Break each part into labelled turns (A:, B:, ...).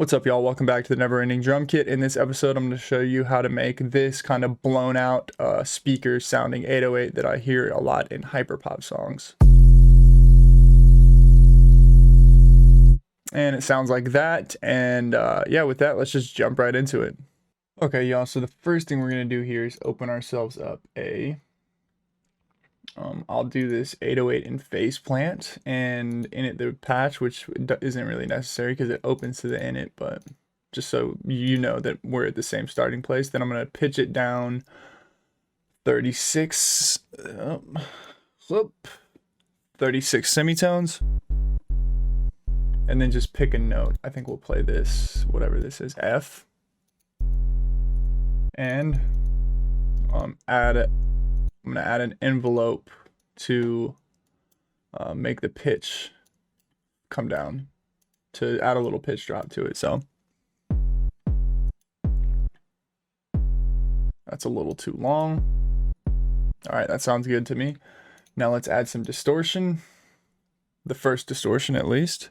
A: What's up, y'all? Welcome back to the Never Ending Drum Kit. In this episode, I'm going to show you how to make this kind of blown out speaker sounding 808 that I hear a lot in hyperpop songs. And it sounds like that. And yeah, with that, let's just jump right into it. Okay, y'all. So the first thing we're going to do here is open ourselves up I'll do this 808 in Phase Plant and init the patch, which isn't really necessary because it opens to the init, but just so you know that we're at the same starting place. Then I'm going to pitch it down 36 semitones, and then just pick a note. I think we'll play this, whatever this is, F, and I'm going to add an envelope to make the pitch come down, to add a little pitch drop to it. So that's a little too long. All right, that sounds good to me. Now let's add some distortion, the first distortion at least.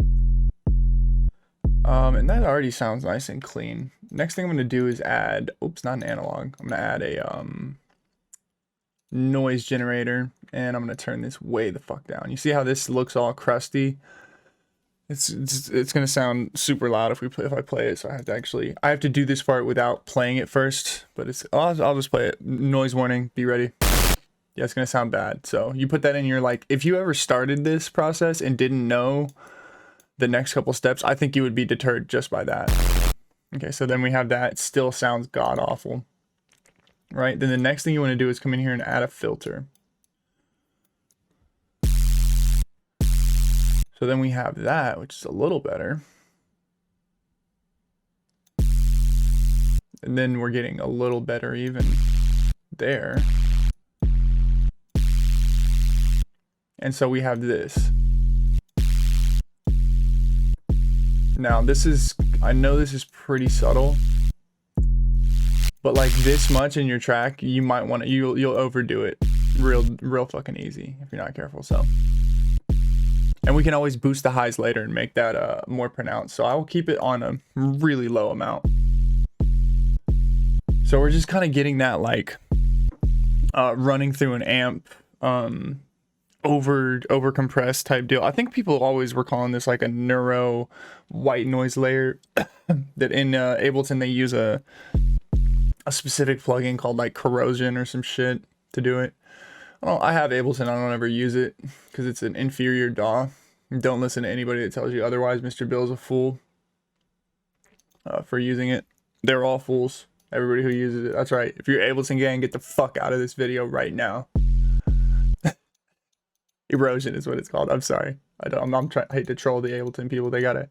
A: And that already sounds nice and clean. Next thing I'm going to do is add, oops, not an analog. I'm going to add a noise generator, and I'm going to turn this way the fuck down. You see how this looks all crusty? It's going to sound super loud if I play it, so I have to do this part without playing it first, but I'll just play it. Noise warning, be ready. Yeah, it's going to sound bad. So you put that in your, like, if you ever started this process and didn't know the next couple steps, I think you would be deterred just by that. Okay, so then we have that. It still sounds god awful. Right, then the next thing you want to do is come in here and add a filter. So then we have that, which is a little better. And then we're getting a little better even there. And so we have this. Now this is, I know this is pretty subtle, but like this much in your track, you might want to, you'll overdo it real fucking easy if you're not careful. So, and we can always boost the highs later and make that more pronounced. So I will keep it on a really low amount. So we're just kind of getting that like running through an amp, over compressed type deal. I think people always were calling this like a neuro white noise layer. That in Ableton they use a specific plugin called like corrosion or some shit to do it. I have Ableton. I don't ever use it because it's an inferior DAW. Don't listen to anybody that tells you otherwise. Mr. Bill's a fool for using it. They're all fools. Everybody who uses it. That's right. If you're Ableton gang, get the fuck out of this video right now. Erosion is what it's called. I'm sorry. I hate to troll the Ableton people. They gotta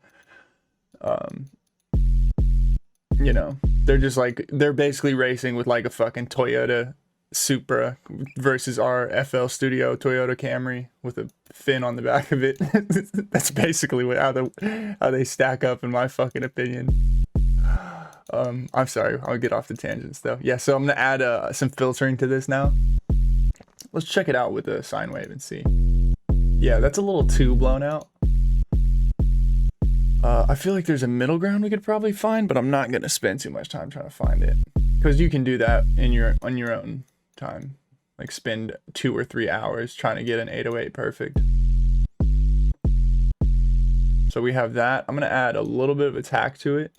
A: you know, they're just like, they're basically racing with like a fucking Toyota Supra versus our FL Studio Toyota Camry with a fin on the back of it. That's basically how they stack up in my fucking opinion. I'm sorry, I'll get off the tangents though. Yeah, so I'm gonna add some filtering to this now. Let's check it out with a sine wave and see. Yeah, that's a little too blown out. I feel like there's a middle ground we could probably find, but I'm not going to spend too much time trying to find it. Because you can do that on your own time. Like spend 2 or 3 hours trying to get an 808 perfect. So we have that. I'm going to add a little bit of attack to it.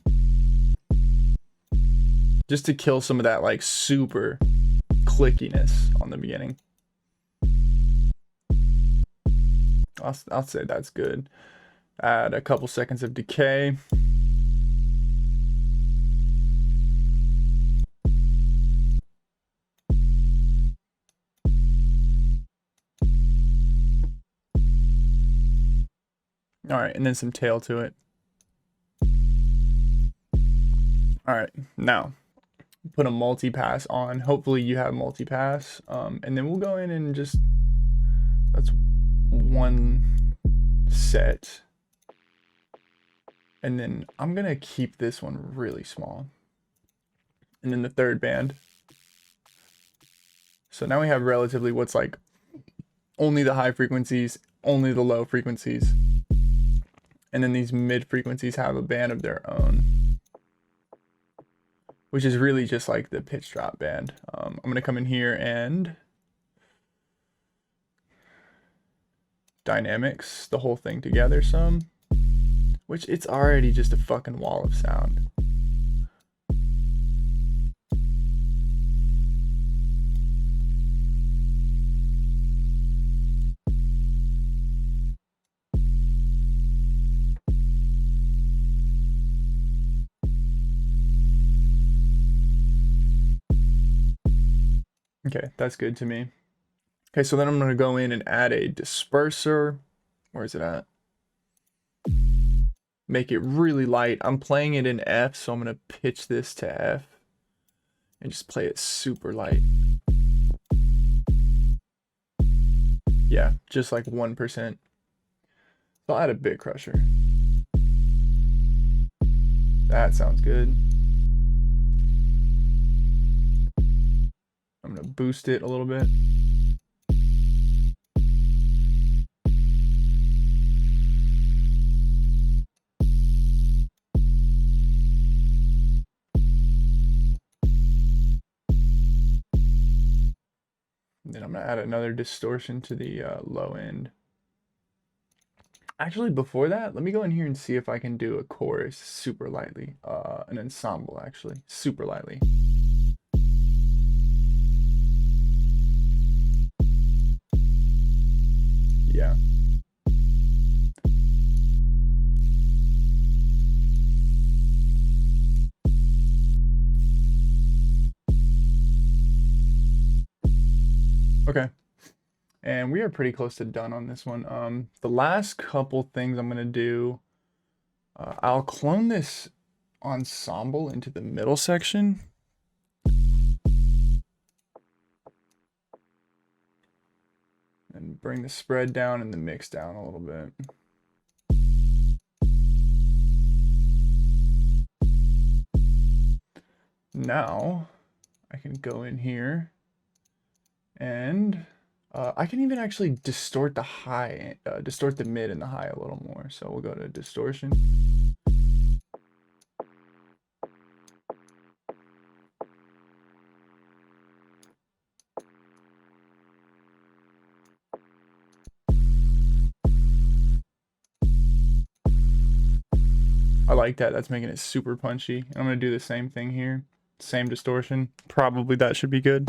A: Just to kill some of that like super clickiness on the beginning. I'll say that's good. Add a couple seconds of decay. All right, and then some tail to it. All right, now put a multi-pass on. Hopefully you have multi-pass. And then we'll go in and just, that's one set. And then I'm gonna keep this one really small. And then the third band. So now we have relatively what's like only the high frequencies, only the low frequencies. And then these mid frequencies have a band of their own, which is really just like the pitch drop band. I'm gonna come in here and dynamics the whole thing together some, which it's already just a fucking wall of sound. Okay, that's good to me. Okay, so then I'm gonna go in and add a disperser. Where is it at? Make it really light. I'm playing it in F, so I'm gonna pitch this to F and just play it super light. Yeah, just like 1%. So I'll add a bit crusher. That sounds good. I'm gonna boost it a little bit. And then I'm gonna add another distortion to the low end. Actually, before that, let me go in here and see if I can do a chorus super lightly. An ensemble, actually, super lightly. Yeah. Okay. And we are pretty close to done on this one. The last couple things I'm gonna do, I'll clone this ensemble into the middle section. And bring the spread down and the mix down a little bit. Now I can go in here and I can even actually distort the high, distort the mid and the high a little more. So we'll go to distortion. I like that. That's making it super punchy. I'm gonna do the same thing here. Same distortion. Probably that should be good.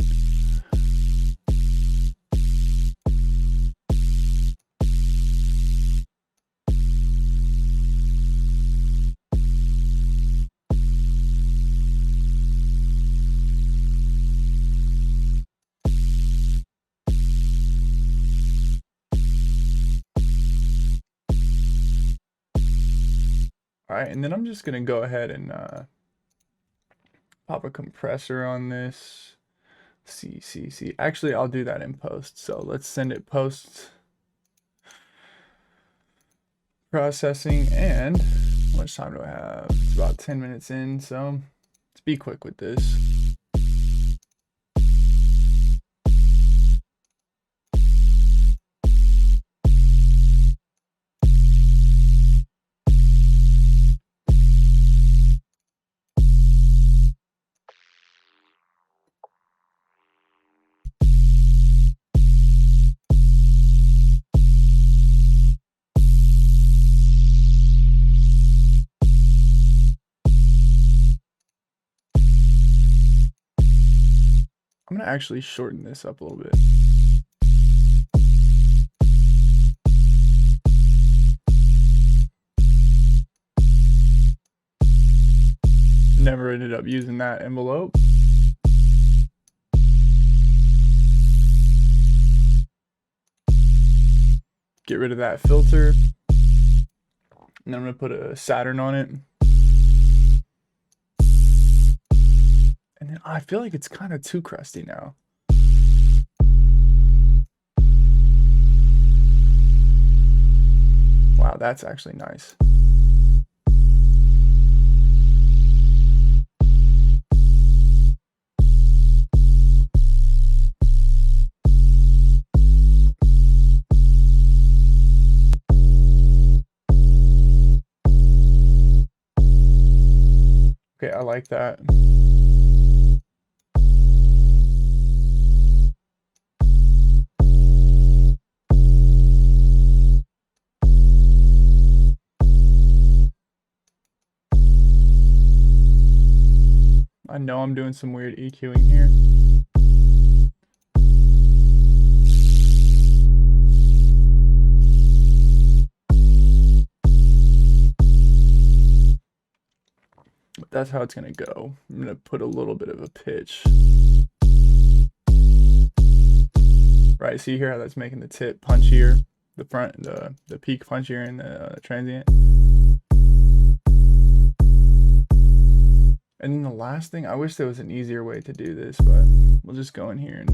A: All right, and then I'm just gonna go ahead and pop a compressor on this. See. Actually, I'll do that in post. So let's send it post processing. And how much time do I have? It's about 10 minutes in, so let's be quick with this. I'm gonna actually shorten this up a little bit. Never ended up using that envelope. Get rid of that filter. And then I'm gonna put a Saturn on it. And then I feel like it's kind of too crusty now. Wow, that's actually nice. Okay, I like that. I know I'm doing some weird EQing here. But that's how it's gonna go. I'm gonna put a little bit of a pitch. Right, see here how that's making the tip punchier, the front, the peak punchier and the transient. And then the last thing, I wish there was an easier way to do this, but we'll just go in here and...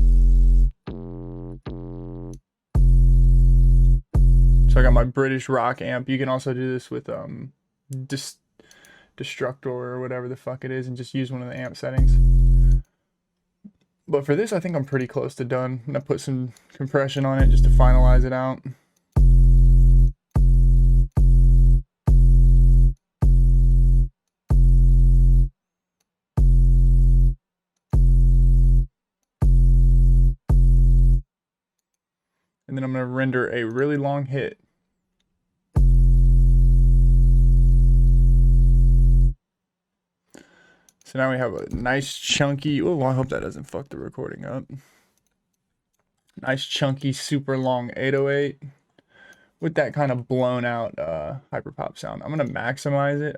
A: So I got my British rock amp. You can also do this with Destructor or whatever the fuck it is and just use one of the amp settings. But for this, I think I'm pretty close to done. I'm gonna put some compression on it just to finalize it out. And then I'm gonna render a really long hit. So now we have a nice chunky, oh, I hope that doesn't fuck the recording up. Nice chunky, super long 808 with that kind of blown out hyperpop sound. I'm gonna maximize it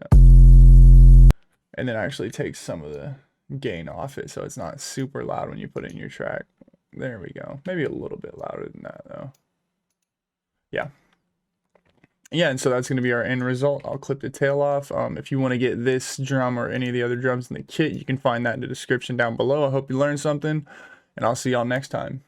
A: and then actually take some of the gain off it so it's not super loud when you put it in your track. There we go. Maybe a little bit louder than that though. Yeah. Yeah, and so that's going to be our end result. I'll clip the tail off. If you want to get this drum or any of the other drums in the kit, you can find that in the description down below. I hope you learned something, and I'll see y'all next time.